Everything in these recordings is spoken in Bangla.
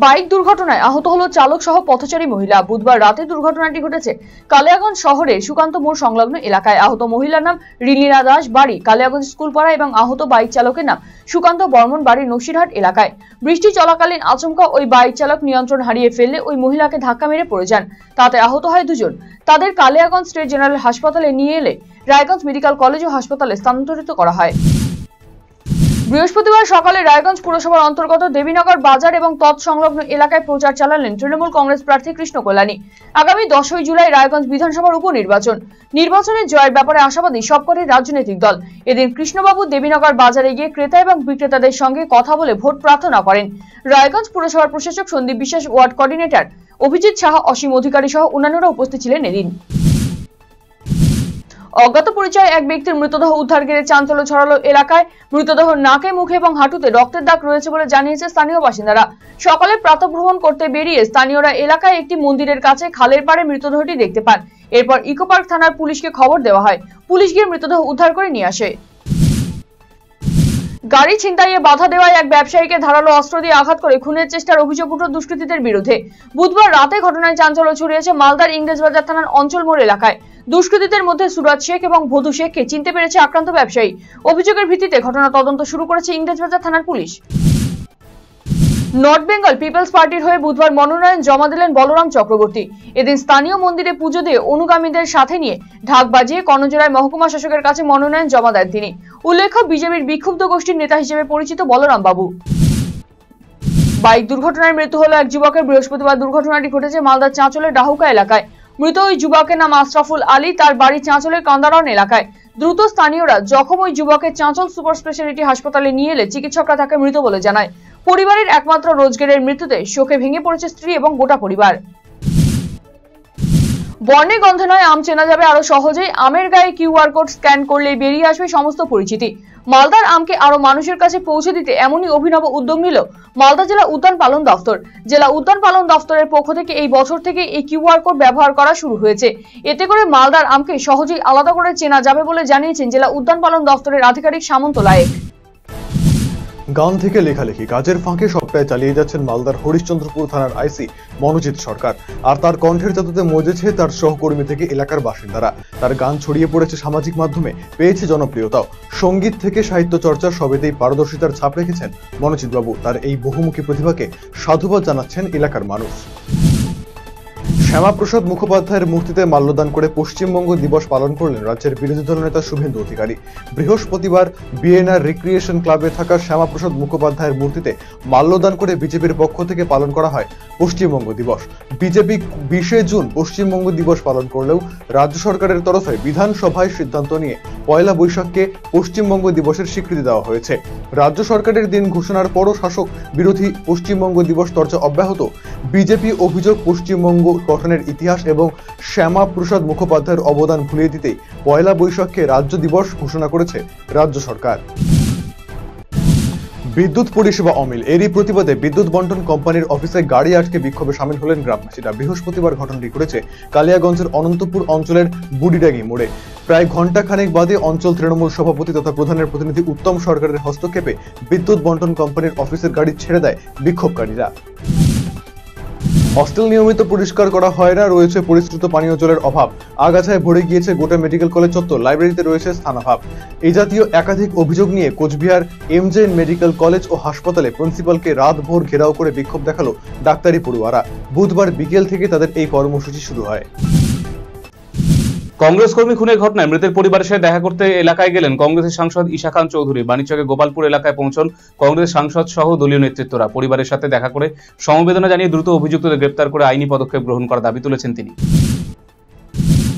বাইক দুর্ঘটনায় আহত হলো চালক সহ পথচারী মহিলা। বুধবার রাতে দুর্ঘটনাটি ঘটেছে কালিয়াগঞ্জ শহরের সুকান্ত মোড় সংলগ্ন এলাকায়। আহত মহিলার নাম রিলিনা দাস, বাড়ি কালিয়াগঞ্জ স্কুলপাড়া, এবং আহত বাইক চালকের নাম সুকান্ত বর্মন, বাড়ি নকশিরহাট এলাকায়। বৃষ্টি চলাকালীন আচমকা ওই বাইক চালক নিয়ন্ত্রণ হারিয়ে ফেললে ওই মহিলাকে ধাক্কা মেরে পড়ে যান। তাতে আহত হয় দুজন। তাদের কালিয়াগঞ্জ স্টেট জেনারেল হাসপাতালে নিয়ে এলে রায়গঞ্জ মেডিকেল কলেজ ও হাসপাতালে স্থানান্তরিত করা হয়। বৃহস্পতিবার সকালে রায়গঞ্জ পুরসভার অন্তর্গত দেবীনগর বাজার এবং তৎসংলগ্ন এলাকায় প্রচার চালালেন তৃণমূল কংগ্রেস প্রার্থী কৃষ্ণ কল্যাণী। আগামী 10ই জুলাই রায়গঞ্জ বিধানসভার উপনির্বাচন। নির্বাচনে জয়ের ব্যাপারে আশাবাদী সবকটি রাজনৈতিক দল। এদিন কৃষ্ণবাবু দেবীনগর বাজারে গিয়ে ক্রেতা এবং বিক্রেতাদের সঙ্গে কথা বলে ভোট প্রার্থনা করেন। রায়গঞ্জ পুরসভার প্রশাসক সন্দীপ বিশ্বাস, ওয়ার্ড কোঅর্ডিনেটর অভিজিৎ সাহা, অসীম অধিকারী সহ অন্যান্যরা উপস্থিত ছিলেন। এদিন অজ্ঞাত পরিচয় এক ব্যক্তির মৃতদেহ উদ্ধার ঘিরে চাঞ্চল্য ছড়ালো এলাকায়। মৃতদেহ নাকে, মুখে এবং হাঁটুতে রক্তের দাগ রয়েছে বলে জানিয়েছে স্থানীয় বাসিন্দারা। সকালে প্রাতঃভ্রমণ করতে বেরিয়ে স্থানীয়রা এলাকায় একটি মন্দিরের কাছে খালের পাড়ে মৃতদেহটি দেখতে পান। এরপর ইকো পার্ক থানার পুলিশকে খবর দেওয়া হয়। পুলিশ গিয়ে মৃতদেহ উদ্ধার করে নিয়ে আসে। গাড়ি ছিনতাইয়ে বাধা দেওয়ায় এক ব্যবসায়ীকে ধারালো অস্ত্র দিয়ে আঘাত করে খুনের চেষ্টার অভিযোগ উঠল দুষ্কৃতীদের বিরুদ্ধে। বুধবার রাতে ঘটনায় চাঞ্চল্য ছড়িয়েছে মালদার ইংরেজবাজার থানার অঞ্চল মোড় এলাকায়। দুষ্কৃতীদের মধ্যে সুরাজ শেখ এবং ভদু শেখকে চিনতে পেরেছে আক্রান্ত ব্যবসায়ী। অভিযোগের ভিত্তিতে ঘটনা তদন্ত শুরু করেছে ইংরেজবাজার থানার পুলিশ। নর্থ বেঙ্গল পিপলস পার্টির হয়ে বুধবার মনোনয়ন জমা দিলেন বলরাম চক্রবর্তী। এদিন স্থানীয় মন্দিরে পুজো দিয়ে অনুগামীদের সাথে নিয়ে ঢাক বাজিয়ে কর্ণজোড়ায় মহকুমা শাসকের কাছে মনোনয়ন জমা দেন তিনি। উল্লেখ্য, বিজেপির বিক্ষুব্ধ গোষ্ঠীর নেতা হিসেবে পরিচিত বলরাম বাবু। বাইক দুর্ঘটনায় মৃত্যু হলো এক যুবকের। বৃহস্পতিবার দুর্ঘটনাটি ঘটেছে মালদার চাঁচলের ডাহুকা এলাকায়। মৃত ওই যুবকের নাম আশরাফুল আলী, তার বাড়ি চাঁচলের কান্দারন এলাকায়। দ্রুত স্থানীয়রা জখম ওই যুবকের চাঁচল সুপার স্পেশালিটি হাসপাতালে নিয়ে এলে চিকিৎসকরা তাকে মৃত বলে জানায়। পরিবারের একমাত্র রোজগারের মৃত্যুতে শোকে ভেঙে পড়েছে স্ত্রী এবং গোটা পরিবার। বর্ণে গন্ধে নয়, আম চেনা যাবে আরো সহজেই। আমের গায়ে কিউআর কোড স্ক্যান করলেই বেরিয়ে আসবে সমস্ত পরিচিতি। মালদার আমকে আরো মানুষের কাছে পৌঁছে দিতে এমনই অভিনব উদ্যোগ নিল মালদা জেলা উদ্যান পালন দপ্তর। জেলা উদ্যান পালন দপ্তরের পক্ষ থেকে এই বছর থেকে এই কিউআর কোড ব্যবহার করা শুরু হয়েছে। এতে করে মালদার আমকে সহজেই আলাদা করে চেনা যাবে বলে জানিয়েছেন জেলা উদ্যান পালন দপ্তরের আধিকারিক সামন্ত লায়েক। গান থেকে লেখালেখি কাজের ফাঁকে সবটাই চালিয়ে যাচ্ছেন মালদার হরিশ্চন্দ্রপুর থানার আইসি মনোজিৎ সরকার। আর তার কণ্ঠের জাদুতে মজেছে তার সহকর্মী থেকে এলাকার বাসিন্দারা। তার গান ছড়িয়ে পড়েছে সামাজিক মাধ্যমে, পেয়েছে জনপ্রিয়তাও। সঙ্গীত থেকে সাহিত্য চর্চা সবেতেই পারদর্শিতার ছাপ রেখেছেন মনোজিৎ বাবু। তার এই বহুমুখী প্রতিভাকে সাধুবাদ জানাচ্ছেন এলাকার মানুষ। শ্যামাপ্রসাদ মুখোপাধ্যায়ের মূর্তিতে মাল্যদান করে পশ্চিমবঙ্গ দিবস পালন করলেন রাজ্যের বিরোধী দলনেতা শুভেন্দু অধিকারী। বৃহস্পতিবার বিএনআর রিক্রিয়েশন ক্লাবে থাকা শ্যামাপ্রসাদ মুখোপাধ্যায়ের মূর্তিতে মাল্যদান করে বিজেপির পক্ষ থেকে পালন করা হয় পশ্চিমবঙ্গ দিবস। বিজেপি 20শে জুন পশ্চিমবঙ্গ দিবস পালন করলেও রাজ্য সরকারের তরফে বিধানসভায় সিদ্ধান্ত নিয়ে পয়লা বৈশাখকে পশ্চিমবঙ্গ দিবসের স্বীকৃতি দেওয়া হয়েছে। রাজ্য সরকারের দিন ঘোষণার পরও শাসক বিরোধী পশ্চিমবঙ্গ দিবস চর্চা অব্যাহত। বিজেপি অভিযোগ, পশ্চিমবঙ্গ গঠনের ইতিহাস এবং শ্যামাপ্রসাদ মুখোপাধ্যায়ের অবদান ভুলিয়ে দিতেই পয়লা বৈশাখকে রাজ্য দিবস ঘোষণা করেছে রাজ্য সরকার। বিদ্যুৎ পরিষেবা অমিল, এরই প্রতিবাদে বিদ্যুৎ বন্টন কোম্পানির অফিসে গাড়ি আটকে বিক্ষোভে সামিল হলেন গ্রামবাসীরা। বৃহস্পতিবার ঘটনাটি ঘটেছে কালিয়াগঞ্জের অনন্তপুর অঞ্চলের বুড়িডাঙ্গি মোড়ে। প্রায় ঘণ্টাখানেক বাদে অঞ্চল তৃণমূল সভাপতি তথা প্রধানের প্রতিনিধি উত্তম সরকারের হস্তক্ষেপে বিদ্যুৎ বন্টন কোম্পানির অফিসের গাড়ি ছেড়ে দেয় বিক্ষোভকারীরা। হস্টেল নিয়মিত পরিষ্কার করা হয় না, রয়েছে পরিশ্রুত পানীয় জলের অভাব। আগাছায় ভরে গিয়েছে গোটা মেডিকেল কলেজ চত্বর, লাইব্রেরিতে রয়েছে স্থানাভাব। এই জাতীয় একাধিক অভিযোগ নিয়ে কোচবিহার এমজে মেডিকেল কলেজ ও হাসপাতালে প্রিন্সিপালকে রাতভর ঘেরাও করে বিক্ষোভ দেখালো ডাক্তারি পড়ুয়ারা। বুধবার বিকেল থেকে তাদের এই কর্মসূচি শুরু হয়। কংগ্রেস কর্মী খুনের ঘটনায় মৃতের পরিবারের সাথে দেখা করতে এলাকায় গেলেন কংগ্রেসের সাংসদ ঈশা খান চৌধুরী। বাণিজ্যকে গোপালপুর এলাকায় পৌঁছন কংগ্রেস সাংসদ সহ দলীয় নেতৃত্বরা। পরিবারের সাথে দেখা করে সমবেদনা জানিয়ে দ্রুত অভিযুক্তদের গ্রেপ্তার করে আইনি পদক্ষেপ গ্রহণ করার দাবি তুলেছেন তিনি।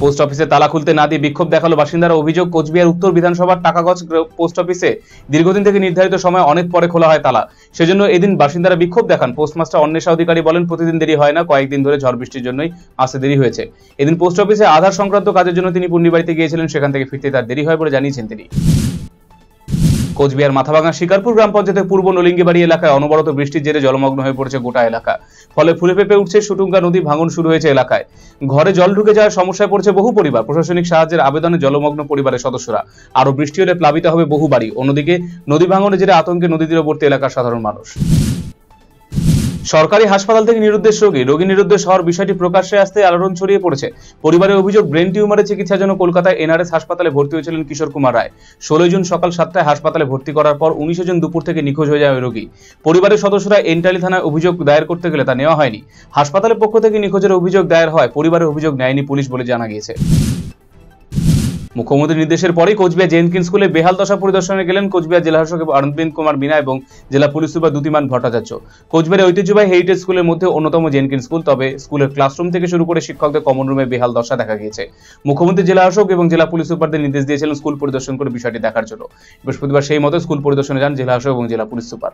পোস্ট অফিসে তালা খুলতে না দিয়ে বিক্ষোভ দেখালো বাসিন্দারা। অভিযোগ, কোচবিহার উত্তর বিধানসভার টাকাগজ পোস্ট অফিসে দীর্ঘদিন থেকে নির্ধারিত সময় অনেক পরে খোলা হয় তালা। সেজন্য এদিন বাসিন্দারা বিক্ষোভ দেখান। পোস্টমাস্টার অন্বেষা অধিকারী বলেন, প্রতিদিন দেরি হয় না, কয়েকদিন ধরে ঝড় বৃষ্টির জন্যই আসতে দেরি হয়েছে। এদিন পোস্ট অফিসে আধার সংক্রান্ত কাজের জন্য তিনি পূর্ণিবাড়িতে গিয়েছিলেন, সেখান থেকে ফিরতে তার দেরি হয় বলে জানিয়েছেন তিনি। কোচবিহার মাথাভাঙা শিকারপুর গ্রাম পঞ্চায়েতের পূর্ব নলিঙ্গিবাড়ি এলাকায় অনবরত বৃষ্টির জেরে জলমগ্ন হয়ে পড়েছে গোটা এলাকা। ফলে ফুলে ফেঁপে উঠছে সুটুঙ্গা নদী, ভাঙন শুরু হয়েছে এলাকায়। ঘরে জল ঢুকে যাওয়ার সমস্যায় পড়ছে বহু পরিবার। প্রশাসনিক সাহায্যের আবেদনে জলমগ্ন পরিবারের সদস্যরা। আরো বৃষ্টি হলে প্লাবিত হবে বহু বাড়ি। অন্যদিকে নদী ভাঙনের জেরে আতঙ্কে নদী তীরবর্তী এলাকার সাধারণ মানুষ। সরকারি হাসপাতাল থেকে নিরুদ্দেশ রোগী নিরুদ্দেশ হওয়ার বিষয়টি প্রকাশ্যে আসতে আলোড়ন ছড়িয়ে পড়েছে। পরিবারের অভিযোগ, ব্রেন টিউমারের চিকিৎসার জন্য কলকাতায় এনআরএস হাসপাতালে ভর্তি হয়েছিলেন কিশোর কুমার রায়। 16 জুন সকাল 7টায় হাসপাতালে ভর্তি করার পর 19 জুন দুপুর থেকে নিখোঁজ হয়ে যায় ওই রোগী। পরিবারের সদস্যরা এন্টালি থানায় অভিযোগ দায়ের করতে গেলে তা নেওয়া হয়নি। হাসপাতালের পক্ষ থেকে নিখোঁজের অভিযোগ দায়ের হয়, পরিবারের অভিযোগ নেয়নি পুলিশ বলে জানা গিয়েছে। মুখ্যমন্ত্রীর নির্দেশের পরেই কোচবিহার জেনকিন স্কুলে বেহাল দশা পরিদর্শনে গেলেন কোচবিহার জেলা শাসক অরবিন্দ কুমার মিনা এবং জেলা পুলিশ সুপার দ্যুতিমান ভট্টাচার্য। কোচবিহারের ঐতিহ্যবাহী হেরিটেজ স্কুলের মধ্যে অন্যতম জেনকিন স্কুল, তবে স্কুলের ক্লাসরুম থেকে শুরু করে শিক্ষকদের কমন রুমে বেহাল দশা দেখা গিয়েছে। মুখ্যমন্ত্রী জেলা শাসক এবং জেলা পুলিশ সুপারদের নির্দেশ দিয়েছিলেন স্কুল পরিদর্শন করে বিষয়টি দেখার জন্য। বৃহস্পতিবার সেই মতো স্কুল পরিদর্শনে যান জেলা শাসক এবং জেলা পুলিশ সুপার।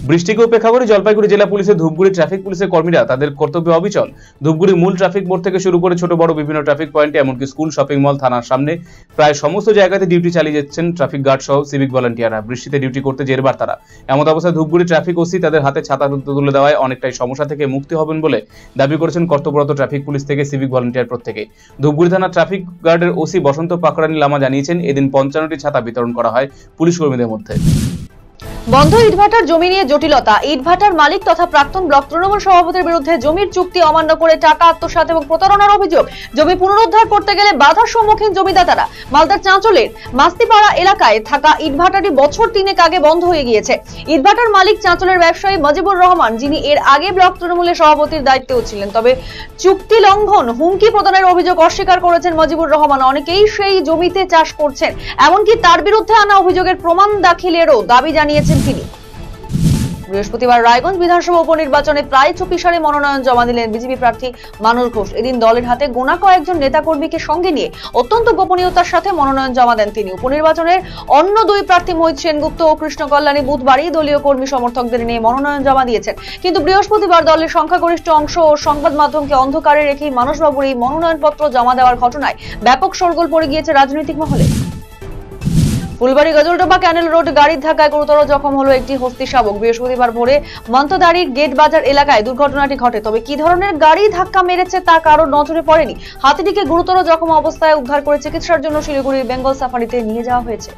বৃষ্টিকে উপেক্ষা করে জলপাইগুড়ি জেলা পুলিশের ধূপগুড়ি ট্রাফিক পুলিশের কর্মীরা তাদের কর্তব্যে অবিচল। ধূপগুড়ি মূল ট্রাফিক মোড় থেকে শুরু করে ছোট বড় বিভিন্ন ট্রাফিক পয়েন্টে, এমনকি স্কুল, শপিং মল, থানার সামনে প্রায় সমস্ত জায়গাতে ডিউটি চালিয়ে যাচ্ছেন ট্রাফিক গার্ড সহ সিভিক ভলান্টিয়াররা। বৃষ্টিতে ডিউটি করতে জেরবার তারা। এমন অবস্থায় ধূপগুড়ি ট্রাফিক ওসি তাদের হাতে ছাতা তুলে দেওয়ায় অনেকটাই সমস্যা থেকে মুক্তি হবেন বলে দাবি করেছেন কর্তব্যরত ট্রাফিক পুলিশ থেকে সিভিক ভলান্টিয়ার প্রত্যেকে। ধূপগুড়ি থানার ট্রাফিক গার্ডের ওসি বসন্ত পাকড়ানি লামা জানিয়েছেন, এদিন 55টি ছাতা বিতরণ করা হয় পুলিশ কর্মীদের মধ্যে। বন্ধ ইটভাটার জমি নিয়ে জটিলতা। ইটভাটার মালিক তথা প্রাক্তন ব্লক তৃণমূল সভাপতির বিরুদ্ধে জমির চুক্তি অমান্য করে টাকা আত্মসাৎ এবং প্রতারণার অভিযোগ। জমি পুনরুদ্ধার করতে গেলে বাধার সম্মুখীন জমিদাতারা। মালদার চাঁচলের মাস্তিপাড়া এলাকায় থাকা ইটভাটাটি বছর 3 আগে বন্ধ হয়ে গিয়েছে। ইটভাটার মালিক চাঁচলের ব্যবসায়ী মজিবুর রহমান, যিনি এর আগে ব্লক তৃণমূলের সভাপতির দায়িত্বেও ছিলেন। তবে চুক্তি লঙ্ঘন, হুমকি প্রদানের অভিযোগ অস্বীকার করেছেন মজিবুর রহমান। অনেকেই সেই জমিতে চাষ করছেন, এমনকি তার বিরুদ্ধে আনা অভিযোগের প্রমাণ দাখিলেরও দাবি জানিয়েছেন তিনি। বৃহস্পতিবার রায়গঞ্জ বিধানসভা উপনির্বাচনে প্রায় চুপিসারে মনোনয়ন জমা দিলেন বিজেপি প্রার্থী মানুষ ঘোষ। এদিন দলের হাতে গোনা কয়েকজন নেতাকর্মীকে সঙ্গে নিয়ে অত্যন্ত গোপনীয়তার সাথে মনোনয়ন জমা দেন তিনি। উপনির্বাচনের অন্য 2 প্রার্থী মোহিত সেনগুপ্ত ও কৃষ্ণ কল্যাণী বুধবারই দলীয় কর্মী সমর্থকদের নিয়ে মনোনয়ন জমা দিয়েছেন। কিন্তু বৃহস্পতিবার দলের সংখ্যাগরিষ্ঠ অংশ ও সংবাদ মাধ্যমকে অন্ধকারে রেখেই মানুষবাবুর এই মনোনয়নপত্র জমা দেওয়ার ঘটনায় ব্যাপক শোরগোল পড়ে গিয়েছে রাজনৈতিক মহলে। ফুলবাড়ি গজলডোবা ক্যানেল রোড গাড়ির ধাক্কায় গুরুতর জখম হলো একটি হস্তি শাবক। বৃহস্পতিবার ভোরে মন্তদারির গেট বাজার এলাকায় দুর্ঘটনাটি ঘটে। তবে কি ধরনের গাড়ি ধাক্কা মেরেছে তা কারোর নজরে পড়েনি। হাতিটিকে গুরুতর জখম অবস্থায় উদ্ধার করে চিকিৎসার জন্য শিলিগুড়ির বেঙ্গল সাফারিতে নিয়ে যাওয়া হয়েছে।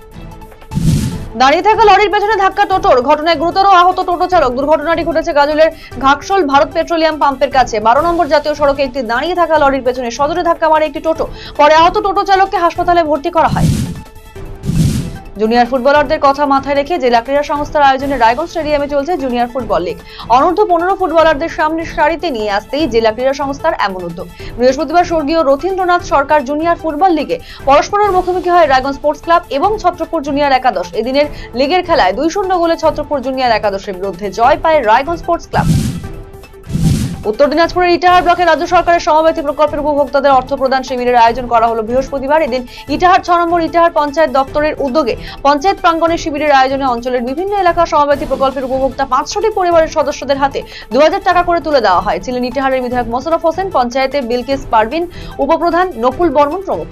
দাঁড়িয়ে থাকা লরির পেছনে ধাক্কা টোটোর, ঘটনায় গুরুতর আহত টোটো চালক। দুর্ঘটনাটি ঘটেছে গাজলের ঘাকশোল ভারত পেট্রোলিয়াম পাম্পের কাছে। 12 নম্বর জাতীয় সড়কে একটি দাঁড়িয়ে থাকা লরির পেছনে সজোরে ধাক্কা মারে একটি টোটো। পরে আহত টোটো চালককে হাসপাতালে ভর্তি করা হয়। জুনিয়র ফুটবলারদের কথা মাথায় রেখে জেলা ক্রীড়া সংস্থার আয়োজনে রায়গঞ্জ স্টেডিয়ামে চলছে জুনিয়র ফুটবল লীগ। অনূর্ধ্ব 15 ফুটবলারদের সামনের সারিতে নিয়ে আসতেই জেলা ক্রীড়া সংস্থার এমন উদ্যোগ। বৃহস্পতিবার স্বর্গীয় রথীন্দ্রনাথ সরকার জুনিয়র ফুটবল লিগে পরস্পরের মুখোমুখি হয় রায়গঞ্জ স্পোর্টস ক্লাব এবং ছত্রপুর জুনিয়র একাদশ। এদিনের লিগের খেলায় 2-0 গোলে ছত্রপুর জুনিয়র একাদশের বিরুদ্ধে জয় পায় রায়গঞ্জ স্পোর্টস ক্লাব। উত্তর দিনাজপুরের ইটাহার ব্লকে রাজ্য সরকারের সমবায় প্রকল্পের উপভোক্তাদের অর্থ প্রদান শিবিরের আয়োজন করা হলো বৃহস্পতিবার। এদিন ইটাহার 6 নম্বর ইটাহার পঞ্চায়েত দপ্তরের উদ্যোগে পঞ্চায়েত প্রাঙ্গণে শিবিরের আয়োজনে অঞ্চলের বিভিন্ন এলাকা সমবায় প্রকল্পের উপভোক্তা 500টি পরিবারের সদস্যদের হাতে 2000 টাকা করে তুলে দেওয়া হয়। ছিলেন ইটাহারের বিধায়ক মোশাররফ হোসেন, পঞ্চায়েতের বিলকিস পারভিন, উপপ্রধান নকুল বর্মন প্রমুখ।